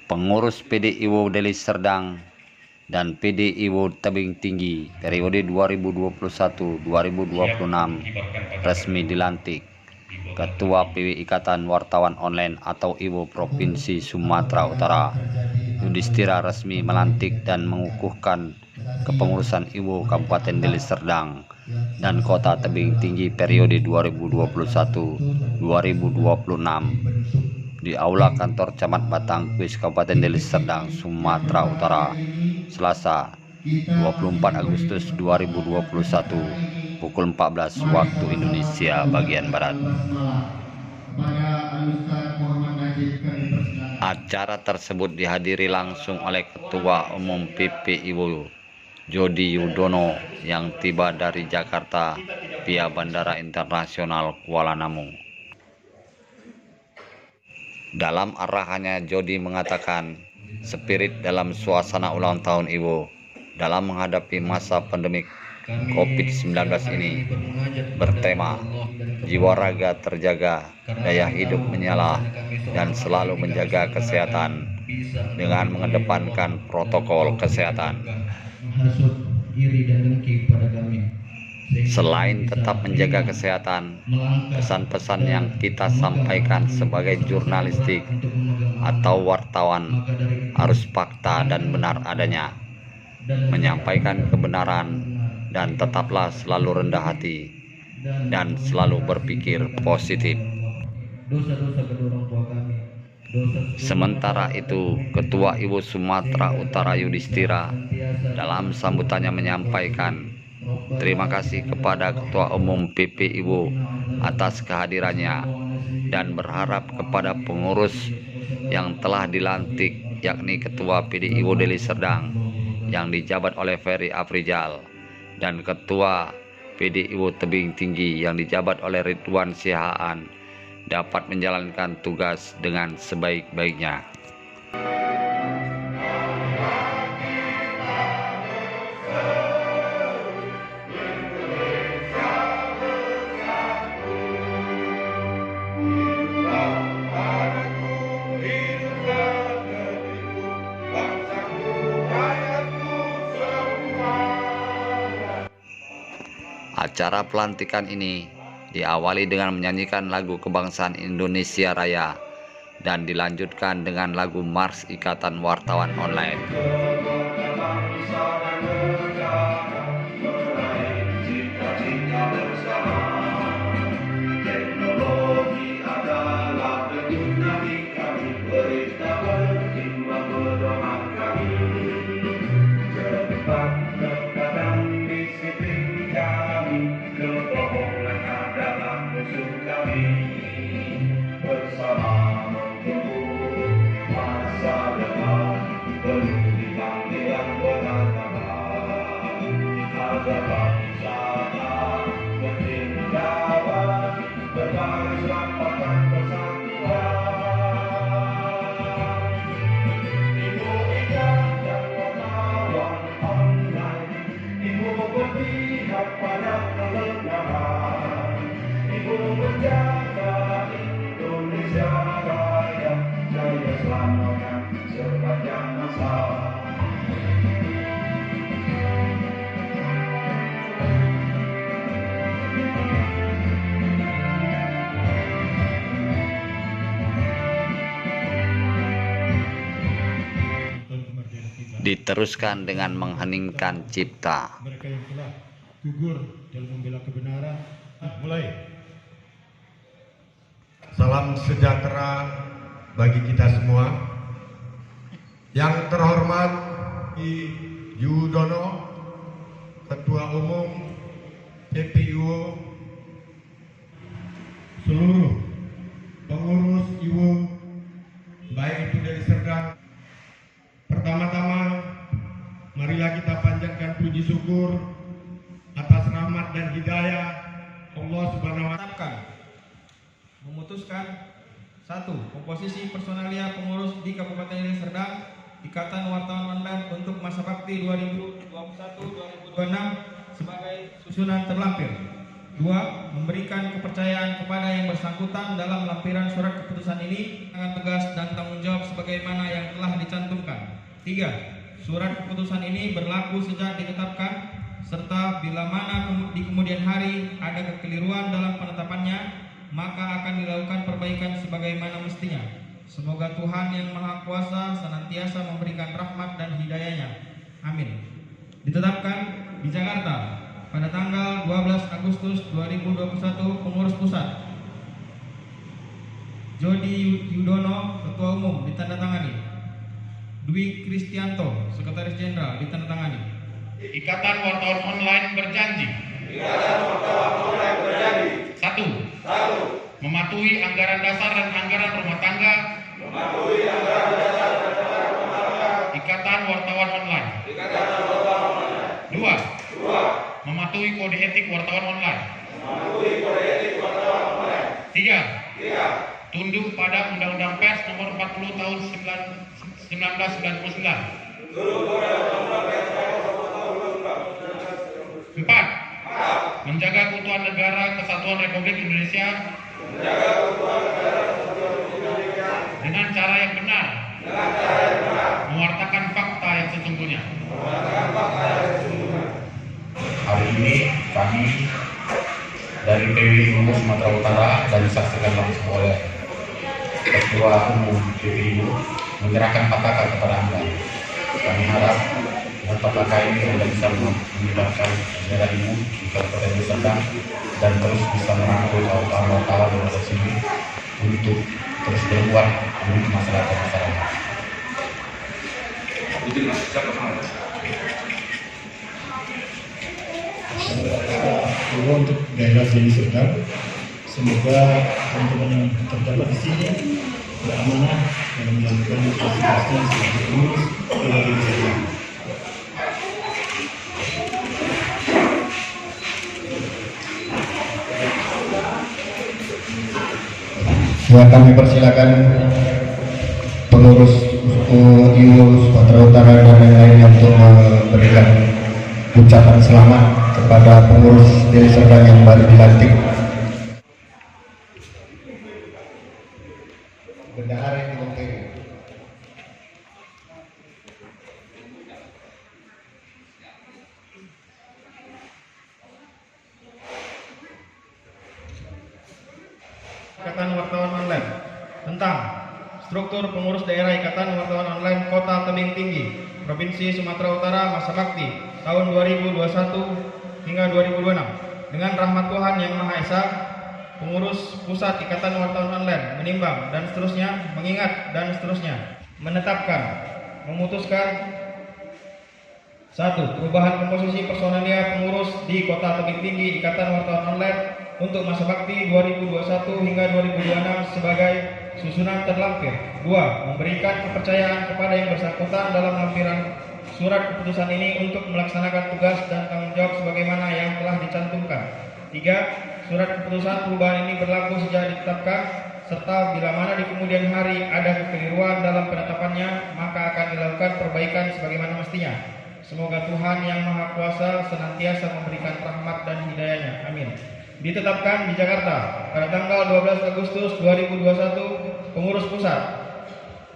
pengurus PDIwo Deli Serdang dan PDIwo Tebing Tinggi periode 2021-2026 resmi dilantik. Ketua PW Ikatan Wartawan Online atau IWO Provinsi Sumatera Utara Yudhistira resmi melantik dan mengukuhkan kepengurusan IWO Kabupaten Deli Serdang dan Kota Tebing Tinggi periode 2021-2026 di Aula Kantor Camat Batangkuis Kabupaten Deli Serdang, Sumatera Utara, Selasa 24 Agustus 2021 pukul 14 waktu Indonesia bagian Barat. Acara tersebut dihadiri langsung oleh Ketua Umum PPIwo Jody Yudono yang tiba dari Jakarta via Bandara Internasional Kuala Namu. Dalam arahannya, Jody mengatakan spirit dalam suasana ulang tahun IWO dalam menghadapi masa pandemik COVID-19 ini bertema jiwa raga terjaga, daya hidup menyala, dan selalu menjaga kesehatan dengan mengedepankan protokol kesehatan. Selain tetap menjaga kesehatan, pesan-pesan yang kita sampaikan sebagai jurnalistik atau wartawan harus fakta dan benar adanya, menyampaikan kebenaran, dan tetaplah selalu rendah hati dan selalu berpikir positif. Sementara itu, Ketua IWO Sumatera Utara Yudhistira dalam sambutannya menyampaikan terima kasih kepada Ketua Umum PPIwo atas kehadirannya dan berharap kepada pengurus yang telah dilantik, yakni Ketua PDIwo Deli Serdang yang dijabat oleh Ferry Afrizal dan Ketua PDIwo Tebing Tinggi yang dijabat oleh Ridwan Sihaan dapat menjalankan tugas dengan sebaik-baiknya. Acara pelantikan ini diawali dengan menyanyikan lagu kebangsaan Indonesia Raya dan dilanjutkan dengan lagu Mars Ikatan Wartawan Online. Diteruskan dengan mengheningkan cipta. Mereka yang telah gugur dalam membela kebenaran. Mulai. Salam sejahtera bagi kita semua. Yang terhormat Yudono, Ketua Umum PPIwo, seluruh pengurus IWO, baik itu dari Serdang. Pertama-tama, marilah kita panjatkan puji syukur atas rahmat dan hidayah Allah Subhanahu wa Ta'ala. Memutuskan 1. Komposisi personalia pengurus di Kabupaten Deli Serdang Ikatan Wartawan Online untuk masa bakti 2021-2026 sebagai susunan terlampir. 2. Memberikan kepercayaan kepada yang bersangkutan dalam lampiran surat keputusan ini dengan tugas dan tanggung jawab sebagaimana yang telah dicantumkan. 3. Surat keputusan ini berlaku sejak ditetapkan, serta bila mana di kemudian hari ada kekeliruan dalam penetapannya, maka akan dilakukan perbaikan sebagaimana mestinya. Semoga Tuhan yang Maha Kuasa senantiasa memberikan rahmat dan hidayahnya. Amin. Ditetapkan di Jakarta pada tanggal 12 Agustus 2021, Pengurus Pusat Jody Yudono, Ketua Umum, ditandatangani. Dwi Kristianto, Sekretaris Jenderal, ditandatangani. Ikatan Wartawan Online berjanji. 1. Mematuhi anggaran dasar dan anggaran rumah tangga. Ikatan Wartawan Online. 2. Mematuhi kode etik wartawan online. 3. Tunduk pada Undang-Undang Pers Nomor 40 Tahun 1999. 4. Menjaga keutuhan negara Kesatuan Republik Indonesia dengan cara yang benar, mewartakan fakta yang sesungguhnya. Hari ini kami dari PWI Sumatera Utara dan disaksikan langsung oleh Ketua Umum PWI menyerahkan PKK kepada Anda. Kami harap dengan PKK ini Anda bisa mengibarkan bendera ibu di Kabupaten Deli Serdang dan terus bisa merangkul wartawan yang ada di sini untuk terus berbuat untuk masyarakat. Untuk daerah Deli Serdang, semoga teman-teman yang terdapat di sini beramanah dalam melakukan investigasi sebagai pengurus Deli Serdang. Ya, kami persilakan pengurus IWO Sumatera Utara dan lain-lainnya untuk memberikan ucapan selamat kepada pengurus Deli Serdang yang baru dilantik. Bendahara yang dilantik. Ikatan Wartawan Online tentang struktur pengurus daerah Ikatan Wartawan Online Kota Tebing Tinggi, Provinsi Sumatera Utara masa bakti tahun 2021 hingga 2026. Dengan rahmat Tuhan yang Maha Esa, pengurus pusat Ikatan Wartawan Online menimbang dan seterusnya, mengingat dan seterusnya, menetapkan, memutuskan 1. Perubahan komposisi personalia pengurus di Kota Tebing Tinggi Ikatan Wartawan Online untuk masa bakti 2021 hingga 2026 sebagai susunan terlampir. 2. Memberikan kepercayaan kepada yang bersangkutan dalam lampiran surat keputusan ini untuk melaksanakan tugas dan tanggung jawab sebagaimana yang telah dicantumkan. 3. Surat keputusan perubahan ini berlaku sejak ditetapkan, serta bila mana di kemudian hari ada kekeliruan dalam penetapannya, maka akan dilakukan perbaikan sebagaimana mestinya. Semoga Tuhan yang Maha Kuasa senantiasa memberikan rahmat dan hidayahnya. Amin. Ditetapkan di Jakarta pada tanggal 12 Agustus 2021, Pengurus Pusat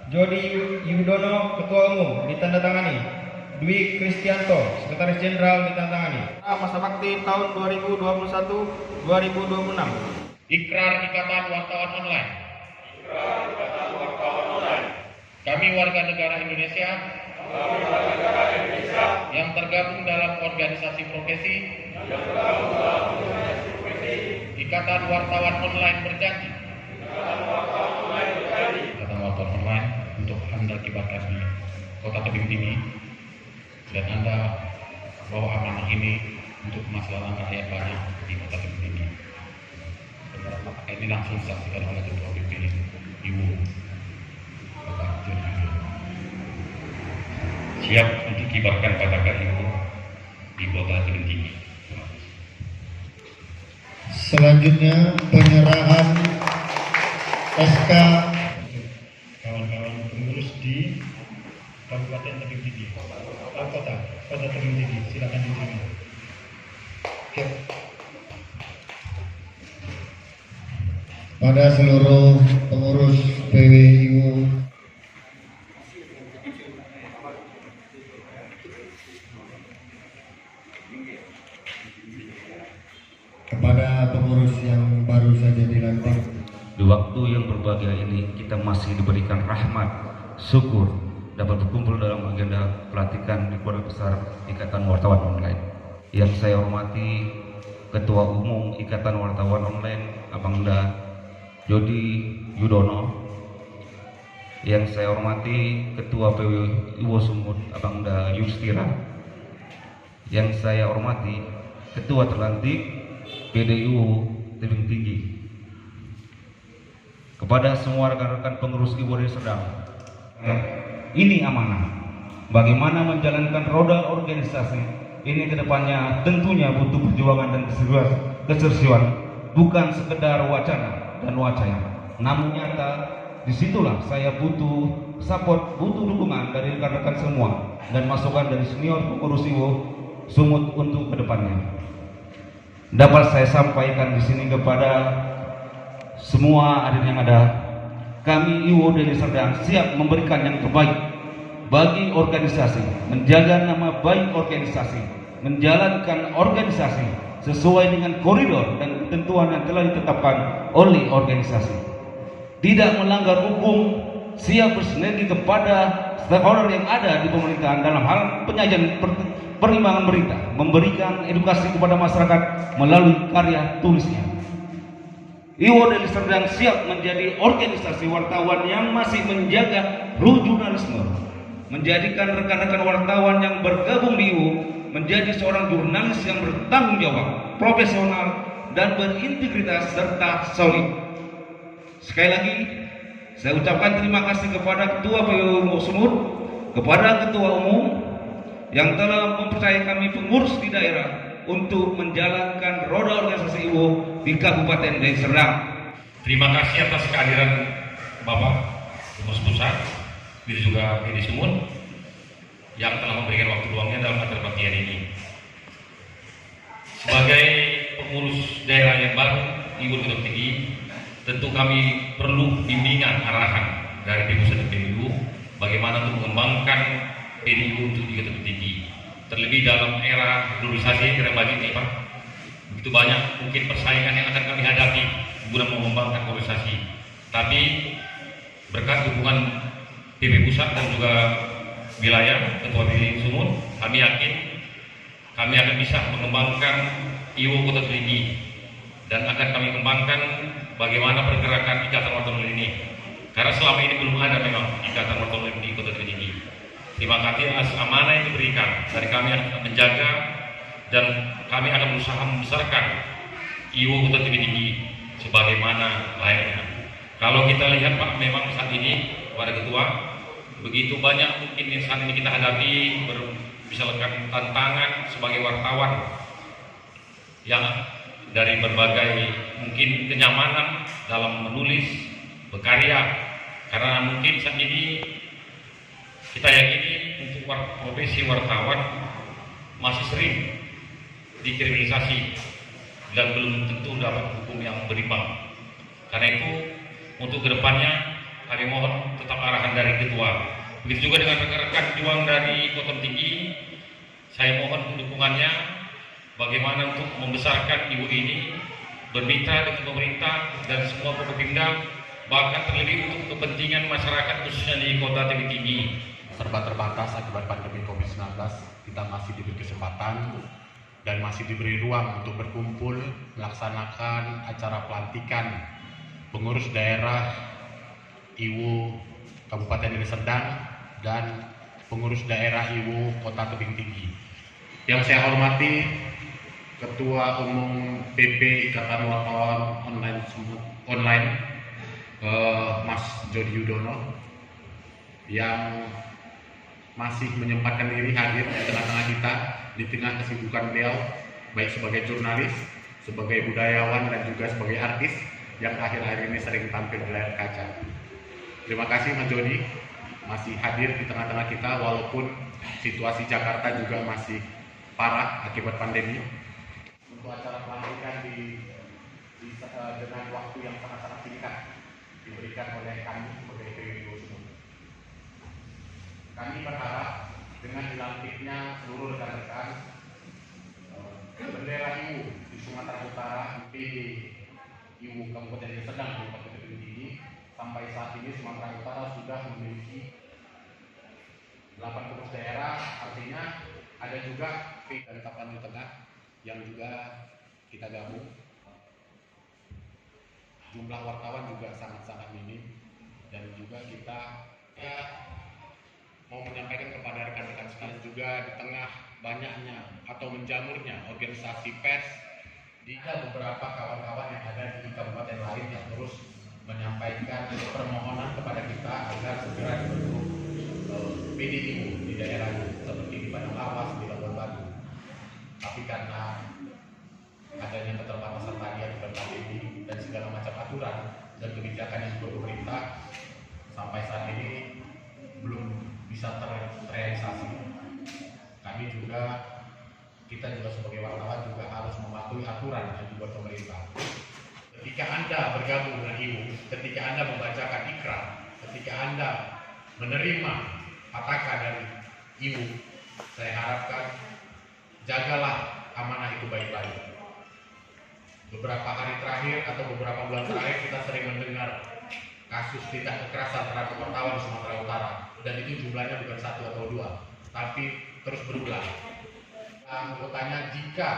Jody Yudono, Ketua Umum, ditandatangani. Dwi Kristianto, Sekretaris Jenderal, ditandatangani. Masa bakti tahun 2021-2026. Ikrar Ikatan Wartawan Online. Kami warga negara Indonesia yang tergabung dalam organisasi profesi Ikatan Wartawan Online berjanji. Ikatan Wartawan Online untuk Anda kibarkan di Kota Tebing Tinggi, dan Anda bawa amanah ini untuk kemaslahatan rakyat banyak di Kota Tebing Tinggi. Ini langsung disaksikan oleh Ketua BP Ibu Bapak Jody. Siap untuk kibarkan patakan Ibu di Kota Tebing Tinggi. Selanjutnya penyerahan SK Kawan-kawan pengurus di Kabupaten Tebing Tinggi, Kota Tebing Tinggi, silakan diterima. Oke. pada seluruh pengurus PWIU kepada pengurus yang baru saja dilantik. Di waktu yang berbahagia ini kita masih diberikan rahmat, syukur dapat berkumpul dalam agenda pelantikan di Keluarga Besar Ikatan Wartawan Online. Yang saya hormati Ketua Umum Ikatan Wartawan Online Abangda Jody Yudono. Yang saya hormati Ketua PWIU Sumut Abangda Yudhistira. Yang saya hormati Ketua terlantik PDIU Tebing Tinggi. Kepada semua rekan-rekan pengurus Ibu Deli Serdang, ini amanah. Bagaimana menjalankan roda organisasi ini ke depannya tentunya butuh perjuangan dan kesersiuan, bukan sekedar wacana dan wacana. Namun nyata, disitulah saya butuh support, butuh dukungan dari rekan-rekan semua dan masukan dari senior pengurus Ibu Sumut untuk ke depannya. Dapat saya sampaikan di sini kepada semua hadirin yang ada, kami IWO Deli Serdang siap memberikan yang terbaik bagi organisasi, menjaga nama baik organisasi, menjalankan organisasi sesuai dengan koridor dan ketentuan yang telah ditetapkan oleh organisasi. Tidak melanggar hukum, siap bersinergi kepada stakeholder yang ada di pemerintahan dalam hal penyajian perimbangan berita, memberikan edukasi kepada masyarakat melalui karya tulisnya. IWO Deli Serdang siap menjadi organisasi wartawan yang masih menjaga ruh jurnalisme, menjadikan rekan-rekan wartawan yang bergabung di IWO menjadi seorang jurnalis yang bertanggung jawab, profesional, dan berintegritas serta solid. Sekali lagi, saya ucapkan terima kasih kepada Ketua PWIU Sumut, kepada Ketua Umum yang telah mempercayai kami pengurus di daerah untuk menjalankan roda organisasi IWO di Kabupaten Deli Serdang. Terima kasih atas kehadiran Bapak Pengurus Pusat, begitu juga Deli Sumut yang telah memberikan waktu luangnya dalam acara baktian ini. Sebagai pengurus daerah yang baru IWO Tebing Tinggi, tentu kami perlu bimbingan arahan dari pusat PWIU bagaimana untuk mengembangkan PWIU untuk di Tebing Tinggi. Terlebih dalam era globalisasi, era maju ini Pak, begitu banyak mungkin persaingan yang akan kami hadapi guna mengembangkan organisasi. Tapi berkat dukungan PP Pusat dan juga wilayah Ketua PWIU Sumut, kami yakin kami akan bisa mengembangkan IWO Kota Tinggi dan akan kami kembangkan bagaimana pergerakan Ikatan Wartawan ini. Karena selama ini belum ada memang Ikatan Wartawan di Kota Tinggi. Terima kasih atas amanah yang diberikan. Dari kami akan menjaga dan kami akan berusaha membesarkan IWO Kota Tebing Tinggi sebagaimana layaknya. Kalau kita lihat Pak, memang saat ini kepada Ketua begitu banyak mungkin yang saat ini kita hadapi, misalkan tantangan sebagai wartawan yang dari berbagai mungkin kenyamanan dalam menulis, berkarya, karena mungkin saat ini kita yakini untuk profesi wartawan masih sering dikriminalisasi dan belum tentu dapat hukum yang berimbang. Karena itu untuk kedepannya kami mohon tetap arahan dari Ketua. Begitu juga dengan rekan-rekan juang dari Kota Tinggi, saya mohon dukungannya bagaimana untuk membesarkan IWO ini, bermitra dengan pemerintah dan semua Forkopimda, bahkan terlebih untuk kepentingan masyarakat khususnya di Kota Tebing Tinggi. Serba terbatas akibat pandemi COVID-19, kita masih diberi kesempatan dan masih diberi ruang untuk berkumpul melaksanakan acara pelantikan pengurus daerah IWO Kabupaten Deli Serdang dan pengurus daerah IWO Kota Tebing Tinggi. Yang saya hormati Ketua Umum PP Ikatan Wartawan Online Mas Jody Yudono yang masih menyempatkan diri hadir di tengah-tengah kita di tengah kesibukan beliau baik sebagai jurnalis, sebagai budayawan dan juga sebagai artis yang akhir-akhir ini sering tampil di layar kaca. Terima kasih Mas Jody masih hadir di tengah-tengah kita walaupun situasi Jakarta juga masih parah akibat pandemi. Untuk acara pelantikan dengan waktu yang sangat-sangat tinggi diberikan oleh kami sebagai PWIO Sumut. Kami berharap dengan dilantiknya seluruh rekan-rekan bendera IWU di Sumatera Utara di IWU Kabupaten Deli Serdang Kabupaten Tebing Tinggi, sampai saat ini Sumatera Utara sudah memiliki 8 pengurus daerah, artinya ada juga dari Tapanuli Tengah yang juga kita gabung. Jumlah wartawan juga sangat-sangat minim, dan juga kita mau menyampaikan kepada rekan-rekan sekalian juga di tengah banyaknya atau menjamurnya organisasi pers, ada beberapa kawan-kawan yang ada di kabupaten lain yang terus menyampaikan permohonan kepada kita agar segera dibentuk PDIU di daerahnya, seperti di Padang Lawas, di Labuan Batu. Tapi karena adanya keterbatasan tadi akibat pandemi dan segala macam aturan dan kebijakan yang dibuat pemerintah, sampai saat ini belum bisa terrealisasi. Kita juga sebagai wartawan juga harus mematuhi aturan yang dibuat pemerintah. Ketika Anda bergabung dengan IWU, ketika Anda membacakan ikrar, ketika Anda menerima pataka dari IWU, saya harapkan jagalah amanah itu baik-baik. Beberapa hari terakhir atau beberapa bulan terakhir kita sering mendengar kasus tindak kekerasan terhadap wartawan di Sumatera Utara, dan itu jumlahnya bukan 1 atau 2, tapi terus berulang. Anggotanya, jika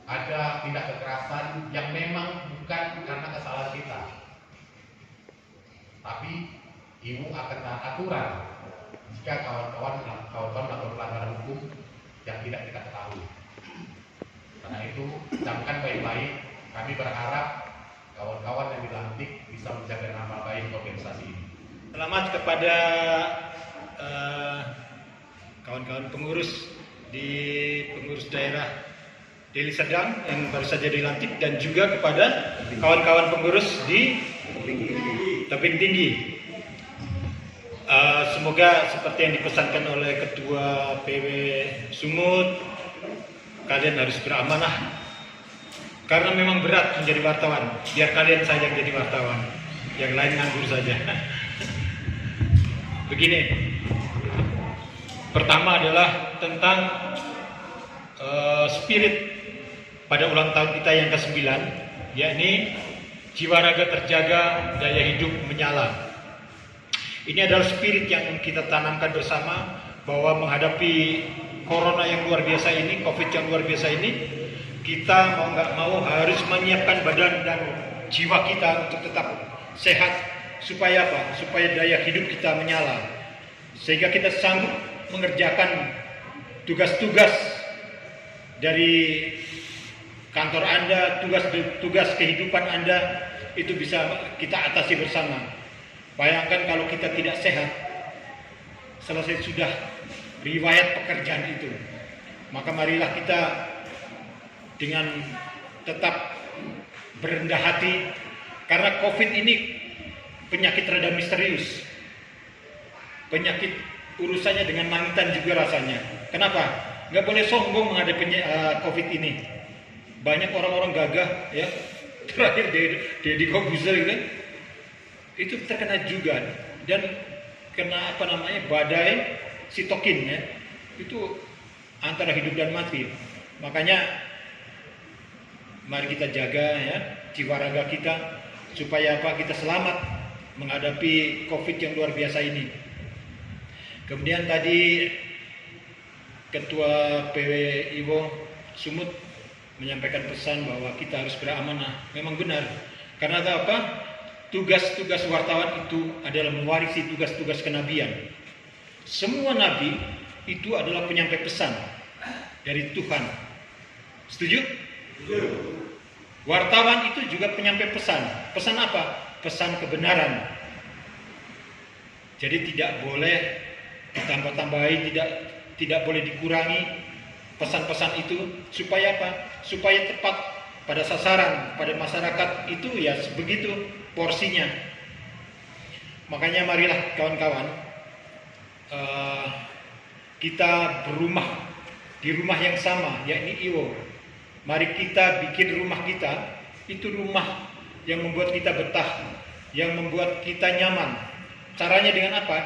ada tindak kekerasan yang memang bukan karena kesalahan kita, tapi IWU akan taat aturan jika kawan-kawan melakukan pelanggaran hukum yang tidak kita ketahui. Karena itu, camkan baik-baik. Kami berharap kawan-kawan yang dilantik bisa menjaga nama baik organisasi ini. Selamat kepada kawan-kawan pengurus di pengurus daerah Deli Serdang yang baru saja dilantik, dan juga kepada kawan-kawan pengurus di Tebing Tinggi. Semoga seperti yang dipesankan oleh Ketua PW Sumut, kalian harus beramanah, karena memang berat menjadi wartawan. Biar kalian saja jadi wartawan, yang lain nganggur saja. Begini, pertama adalah tentang spirit pada ulang tahun kita yang ke-9, yakni jiwa raga terjaga, daya hidup menyala. Ini adalah spirit yang kita tanamkan bersama, bahwa menghadapi corona yang luar biasa ini, COVID yang luar biasa ini, kita mau nggak mau harus menyiapkan badan dan jiwa kita untuk tetap sehat. Supaya apa? Supaya daya hidup kita menyala, sehingga kita sanggup mengerjakan tugas-tugas dari kantor Anda, tugas kehidupan Anda, itu bisa kita atasi bersama. Bayangkan kalau kita tidak sehat, selesai sudah riwayat pekerjaan itu. Maka marilah kita dengan tetap berendah hati, karena COVID ini penyakit rada misterius. Penyakit urusannya dengan mantan juga rasanya. Kenapa? Nggak boleh sombong menghadapi COVID ini. Banyak orang-orang gagah, ya. Terakhir Deddy Kobuzer itu terkena juga, dan kena badai sitokin, ya. Itu antara hidup dan mati. Makanya mari kita jaga, ya, jiwa raga kita, supaya kita selamat menghadapi COVID yang luar biasa ini. Kemudian tadi Ketua PW IWO Sumut menyampaikan pesan bahwa kita harus beramanah. Memang benar. Karena apa? Tugas-tugas wartawan itu adalah mewarisi tugas-tugas kenabian. Semua nabi itu adalah penyampai pesan dari Tuhan. Setuju? Wartawan itu juga penyampai pesan. Pesan apa? Pesan kebenaran. Jadi tidak boleh ditambah-tambahi, tidak boleh dikurangi pesan-pesan itu. Supaya apa? Supaya tepat pada sasaran, pada masyarakat itu, ya begitu porsinya. Makanya marilah kawan-kawan, kita berumah di rumah yang sama, yakni IWO. Mari kita bikin rumah kita itu rumah yang membuat kita betah, yang membuat kita nyaman. Caranya dengan apa?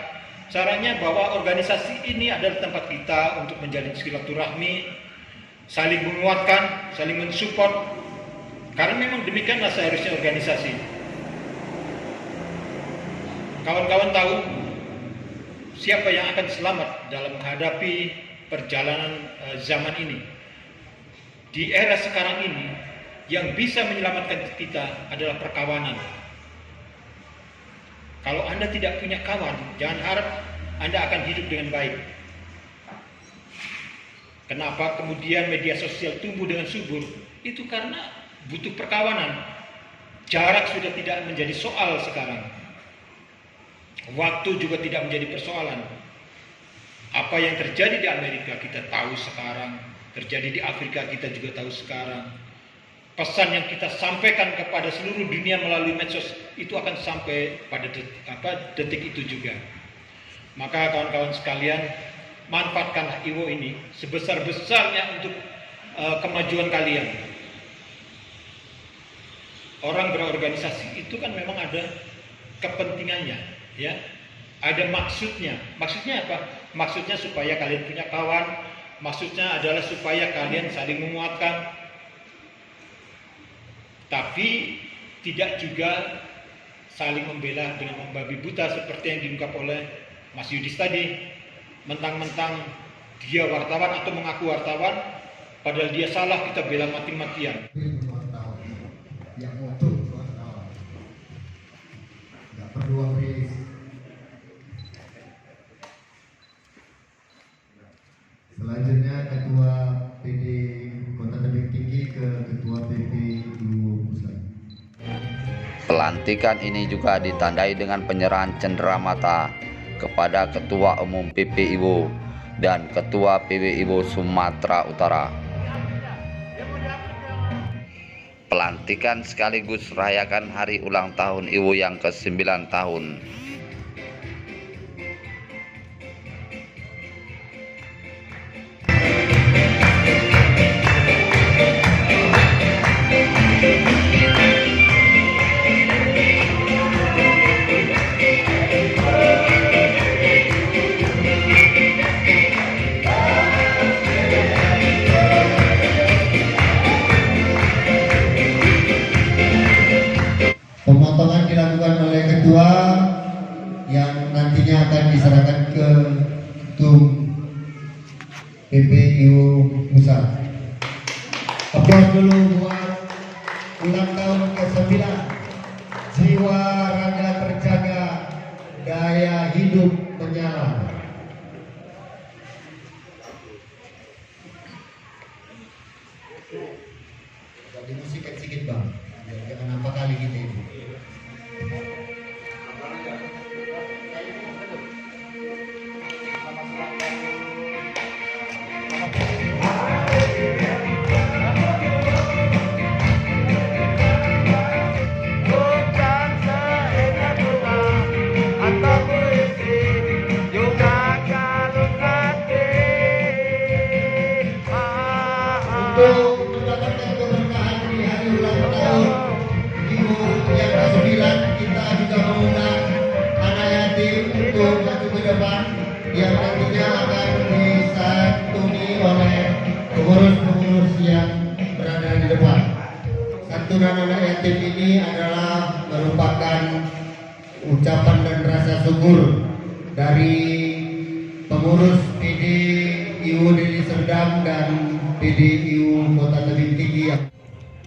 Caranya bahwa organisasi ini adalah tempat kita untuk menjalin silaturahmi, saling menguatkan, saling mensupport. Karena memang demikianlah seharusnya organisasi. Kawan-kawan tahu siapa yang akan selamat dalam menghadapi perjalanan zaman ini. Di era sekarang ini, yang bisa menyelamatkan kita adalah perkawanan. Kalau Anda tidak punya kawan, jangan harap Anda akan hidup dengan baik. Kenapa kemudian media sosial tumbuh dengan subur? Itu karena butuh perkawanan. Jarak sudah tidak menjadi soal sekarang. Waktu juga tidak menjadi persoalan. Apa yang terjadi di Amerika kita tahu sekarang, terjadi di Afrika kita juga tahu sekarang. Pesan yang kita sampaikan kepada seluruh dunia melalui medsos itu akan sampai pada detik itu juga. Maka kawan-kawan sekalian, manfaatkanlah IWO ini sebesar-besarnya untuk kemajuan kalian. Orang berorganisasi itu kan memang ada kepentingannya, ya. Ada maksudnya. Maksudnya apa? Maksudnya supaya kalian punya kawan. Maksudnya adalah supaya kalian saling menguatkan. Tapi tidak juga saling membela dengan membabi buta seperti yang diungkap oleh Mas Yudis tadi. Mentang-mentang dia wartawan atau mengaku wartawan, padahal dia salah, kita bela mati-matian. Yang untuk wartawan nggak perlu habis. Selanjutnya Ketua PD Kota Tebing Tinggi ke Ketua PP IWO Pusat. Pelantikan ini juga ditandai dengan penyerahan cenderamata kepada Ketua Umum PP IWO dan Ketua PW IWO Sumatera Utara. Pelantikan sekaligus rayakan hari ulang tahun IWO yang ke-9 tahun. Pemotongan dilakukan oleh ketua yang nantinya akan diserahkan ke Ketum PP IWO Pusat. Aplaus dulu buat ulang tahun ke-9. Jiwa raga terjaga, daya hidup menyala. Jadi musikan sedikit bang, biar jangan nampak kali gitu ibu. Untuk mendapatkan keberkahan di hari ulang tahun IWO yang ke-9, kita juga mengundang anak yatim untuk maju ke depan yang nantinya akan disantuni oleh pengurus-pengurus yang berada di depan. Santunan anak yatim ini adalah merupakan ucapan dan rasa syukur dari pengurus PD IWO Deli Serdang dan PD IWO Kota Tebing Tinggi.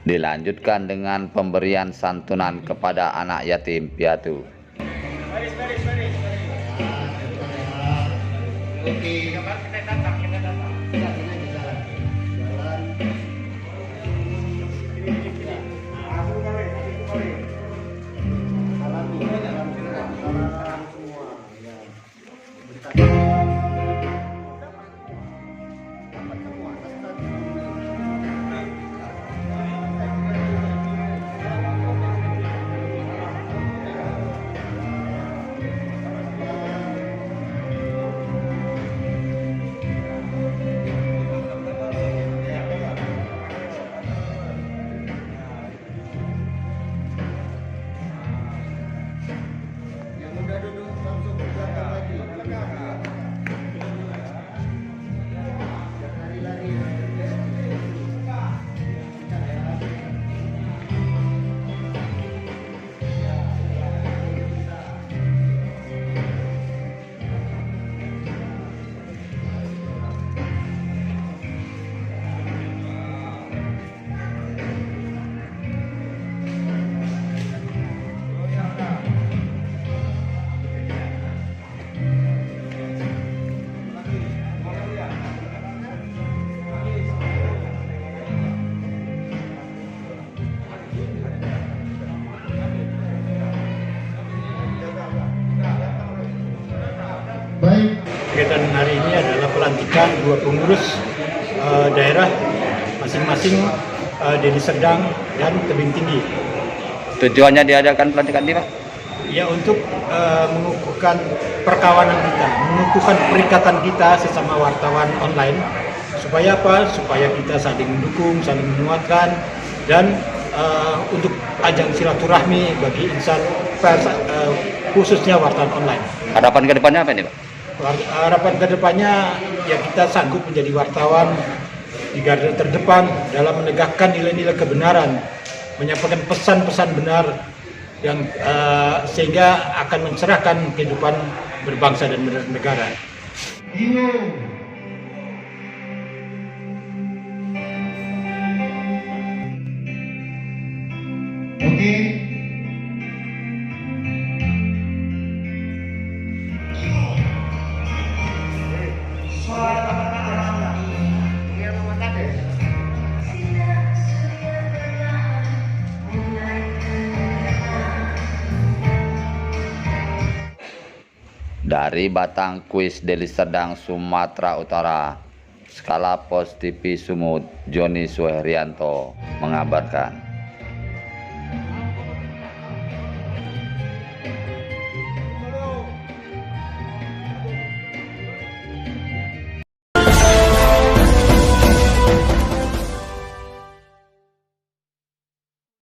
Dilanjutkan dengan pemberian santunan kepada anak yatim piatu. Oke. kegiatan hari ini adalah pelantikan 2 pengurus daerah masing-masing Deli Serdang dan Tebing Tinggi. Tujuannya diadakan pelantikan ini, Pak? Ya, untuk mengukuhkan perkawanan kita, mengukuhkan perikatan kita sesama wartawan online. Supaya apa? Supaya kita saling mendukung, saling menguatkan, dan untuk ajang silaturahmi bagi insan pers, khususnya wartawan online. Harapan ke depannya apa ini, Pak? Harapan kedepannya ya kita sanggup menjadi wartawan di garda terdepan dalam menegakkan nilai-nilai kebenaran, menyampaikan pesan-pesan benar yang sehingga akan mencerahkan kehidupan berbangsa dan bernegara. Oke. Dari Batang Kuis Deli Serdang, Sumatera Utara, Skala Pos TV Sumut, Joni Suherianto mengabarkan.